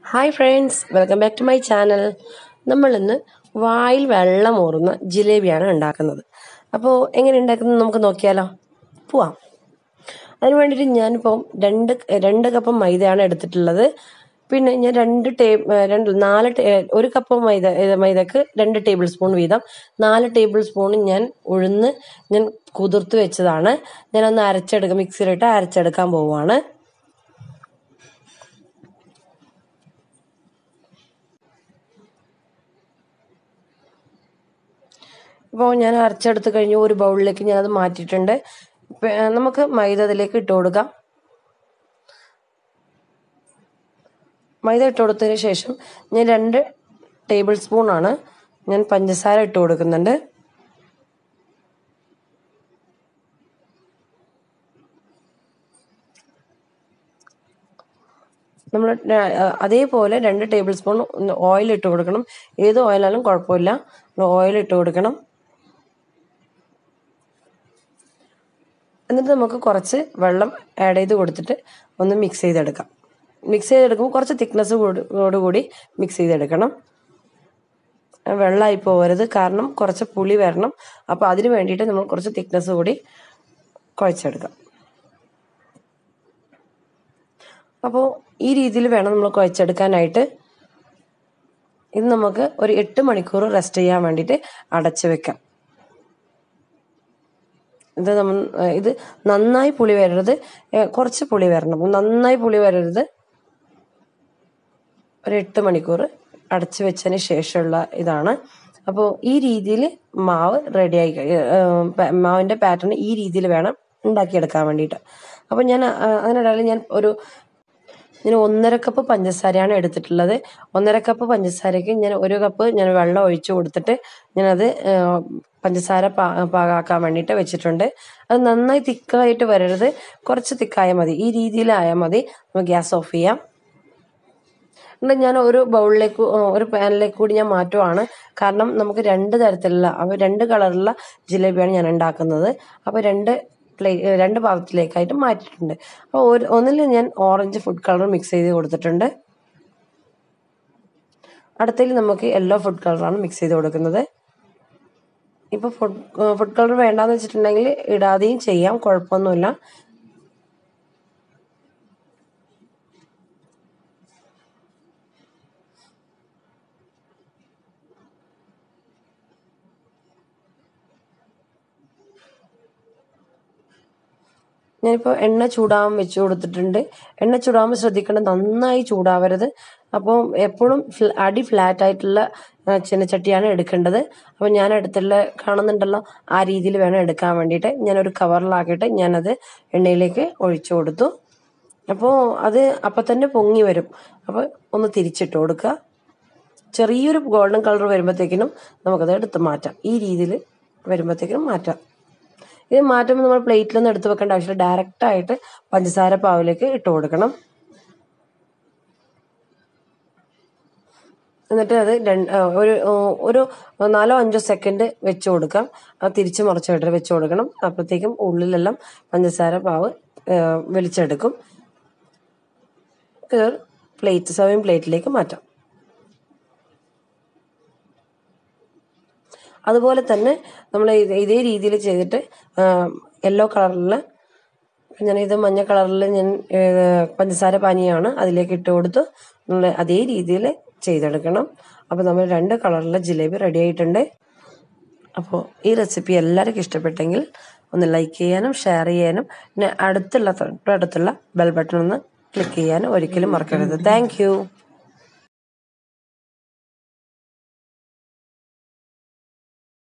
Hi friends, welcome back to my channel. നമ്മളിന്ന് വായിൽ വെള്ളമൂറുന്ന ജിലേബിയാണ് ഉണ്ടാക്കുന്നത്. അപ്പോൾ എങ്ങനെ ഉണ്ടാക്കുന്നത് നമുക്ക് നോക്കിയാലോ? പോവാം. അതിന് വേണ്ടിയിട്ട് ഞാനിപ്പോൾ രണ്ട് കപ്പ് മൈദയാണ് എടുത്തിട്ടുള്ളത്. പിന്നെ ഞാൻ ഒരു കപ്പ് മൈദക്ക് 2 ടേബിൾ സ്പൂൺ വീതം 4 ടേബിൾ സ്പൂൺ ഞാൻ ഉഴുന്ന് കുതിർത്ത് വെച്ചതാണ്. ഞാനൊന്ന് മിക്സിയിലിട്ട് അരച്ചെടുക്കാൻ പോവുകയാണ്. ഇപ്പോൾ ഞാൻ അരച്ചെടുത്ത് കഴിഞ്ഞ് ഒരു ബൗളിലേക്ക് ഞാനത് മാറ്റിയിട്ടുണ്ട്. നമുക്ക് മൈദ അതിലേക്ക് ഇട്ട് കൊടുക്കാം. മൈദ ഇട്ട് കൊടുത്തതിന് ശേഷം ഞാൻ 2 ടേബിൾ സ്പൂണാണ് ഞാൻ പഞ്ചസാര ഇട്ട് കൊടുക്കുന്നുണ്ട്. നമ്മൾ അതേപോലെ 2 ടേബിൾ സ്പൂൺ ഓയിൽ ഇട്ട് കൊടുക്കണം. ഏത് ഓയിലായാലും കുഴപ്പമില്ല, ഓയിൽ ഇട്ട് കൊടുക്കണം. എന്നിട്ട് നമുക്ക് കുറച്ച് വെള്ളം ആഡ് ചെയ്ത് കൊടുത്തിട്ട് ഒന്ന് മിക്സ് ചെയ്തെടുക്കാം. മിക്സ് ചെയ്തെടുക്കുമ്പോൾ കുറച്ച് തിക്നെസ്സോടുകൂടി മിക്സ് ചെയ്തെടുക്കണം. വെള്ളമായി പോകരുത്, കാരണം കുറച്ച് പുളി വരണം. അപ്പോൾ അതിന് വേണ്ടിയിട്ട് നമ്മൾ കുറച്ച് തിക്നെസ് കൂടി കുഴച്ചെടുക്കാം. അപ്പോൾ ഈ രീതിയിൽ വേണം നമ്മൾ കുഴച്ചെടുക്കാനായിട്ട്. ഇത് നമുക്ക് ഒരു 8 മണിക്കൂർ റെസ്റ്റ് ചെയ്യാൻ വേണ്ടിയിട്ട് അടച്ചു വെക്കാം. ഇത് നന്നായി പുളി വരരുത്, കുറച്ച് പുളി വരണം. നന്നായി പുളി വരരുത്. ഒരു 8 മണിക്കൂർ അടച്ചു വെച്ചതിന് ശേഷമുള്ള ഇതാണ്. അപ്പോൾ ഈ രീതിയിൽ മാവ് റെഡിയായി, മാവിൻ്റെ പാറ്റേൺ ഈ രീതിയിൽ വേണം ഉണ്ടാക്കിയെടുക്കാൻ വേണ്ടിയിട്ട്. അപ്പോൾ അതിനിടയിൽ ഞാൻ 1.5 കപ്പ് പഞ്ചസാരയാണ് എടുത്തിട്ടുള്ളത്. 1.5 കപ്പ് പഞ്ചസാരയ്ക്ക് ഞാൻ 1 കപ്പ് വെള്ളം ഒഴിച്ചു കൊടുത്തിട്ട് ഞാനത് പഞ്ചസാര പാകാക്കാൻ വേണ്ടിയിട്ട് വെച്ചിട്ടുണ്ട്. അത് നന്നായി തിക്കായിട്ട് വരരുത്, കുറച്ച് തിക്കായാൽ മതി. ഈ രീതിയിലായാൽ മതി. നമുക്ക് ഗ്യാസ് ഓഫ് ചെയ്യാം. എന്നിട്ട് ഞാൻ ഒരു പാനിലേക്ക് കൂടി ഞാൻ മാറ്റുവാണ്. കാരണം നമുക്ക് 2 കളറുള്ള ജിലേബിയാണ് ഞാൻ ഉണ്ടാക്കുന്നത്. അപ്പോൾ 2 പാത്രത്തിലേക്കായിട്ട് മാറ്റിയിട്ടുണ്ട്. അപ്പോൾ ഒന്നിൽ ഞാൻ ഓറഞ്ച് ഫുഡ് കളർ മിക്സ് ചെയ്ത് കൊടുത്തിട്ടുണ്ട്. അടുത്തതിൽ നമുക്ക് യെല്ലോ ഫുഡ് കളറാണ് മിക്സ് ചെയ്ത് കൊടുക്കുന്നത്. ഇപ്പോൾ ഫുഡ് കളർ വേണ്ടാന്ന് വെച്ചിട്ടുണ്ടെങ്കിൽ ഇടാതെയും ചെയ്യാം, കുഴപ്പമൊന്നുമില്ല. ഞാനിപ്പോൾ എണ്ണ ചൂടാവാൻ വെച്ച് കൊടുത്തിട്ടുണ്ട്. എണ്ണ ചൂടാകുമ്പോൾ ശ്രദ്ധിക്കണം, നന്നായി ചൂടാവരുത്. അപ്പോൾ എപ്പോഴും അടി ഫ്ലാറ്റ് ആയിട്ടുള്ള ചീനച്ചട്ടിയാണ് എടുക്കേണ്ടത്. അപ്പോൾ ഞാൻ കാണുന്നുണ്ടല്ലോ, ആ രീതിയിൽ വേണം എടുക്കാൻ വേണ്ടിയിട്ട്. ഞാനൊരു കവറിലാക്കിയിട്ട് ഞാനത് എണ്ണയിലേക്ക് ഒഴിച്ചു കൊടുത്തു. അപ്പോൾ അത് അപ്പം തന്നെ പൊങ്ങി വരും. അപ്പോൾ ഒന്ന് തിരിച്ചിട്ട് കൊടുക്കുക. ചെറിയൊരു ഗോൾഡൻ കളർ വരുമ്പോഴത്തേക്കിനും നമുക്കത് എടുത്ത് മാറ്റാം. ഈ രീതിയിൽ വരുമ്പോഴത്തേക്കിനും മാറ്റാം. ഇത് മാറ്റുമ്പോൾ നമ്മൾ പ്ലേറ്റിലൊന്നും എടുത്ത് വെക്കേണ്ട ആവശ്യമില്ല, ഡയറക്റ്റായിട്ട് പഞ്ചസാര പാവിലേക്ക് ഇട്ട് കൊടുക്കണം. എന്നിട്ട് അത് ഒരു 4-5 സെക്കൻഡ് വെച്ച് കൊടുക്കാം. അത് തിരിച്ച് മറിച്ചിട്ട് വെച്ച് കൊടുക്കണം. അപ്പോഴത്തേക്കും ഉള്ളിലെല്ലാം പഞ്ചസാര പാവ് വലിച്ചെടുക്കും. സർവിങ് പ്ലേറ്റിലേക്ക് മാറ്റാം. അതുപോലെ തന്നെ നമ്മൾ ഇതേ രീതിയിൽ ചെയ്തിട്ട് യെല്ലോ കളറിൽ, ഞാനിത് മഞ്ഞ കളറിൽ ഞാൻ പഞ്ചസാര പാനീയമാണ് അതിലേക്ക് ഇട്ട് കൊടുത്തു. നമ്മൾ അതേ രീതിയിൽ ചെയ്തെടുക്കണം. അപ്പോൾ നമ്മൾ 2 കളറിലെ ജിലേബി റെഡി ആയിട്ടുണ്ട്. അപ്പോൾ ഈ റെസിപ്പി എല്ലാവർക്കും ഇഷ്ടപ്പെട്ടെങ്കിൽ ഒന്ന് ലൈക്ക് ചെയ്യാനും ഷെയർ ചെയ്യാനും പിന്നെ അടുത്തുള്ള ബെൽ ബട്ടൺ ഒന്ന് ക്ലിക്ക് ചെയ്യാനും ഒരിക്കലും മറക്കരുത്. Thank you.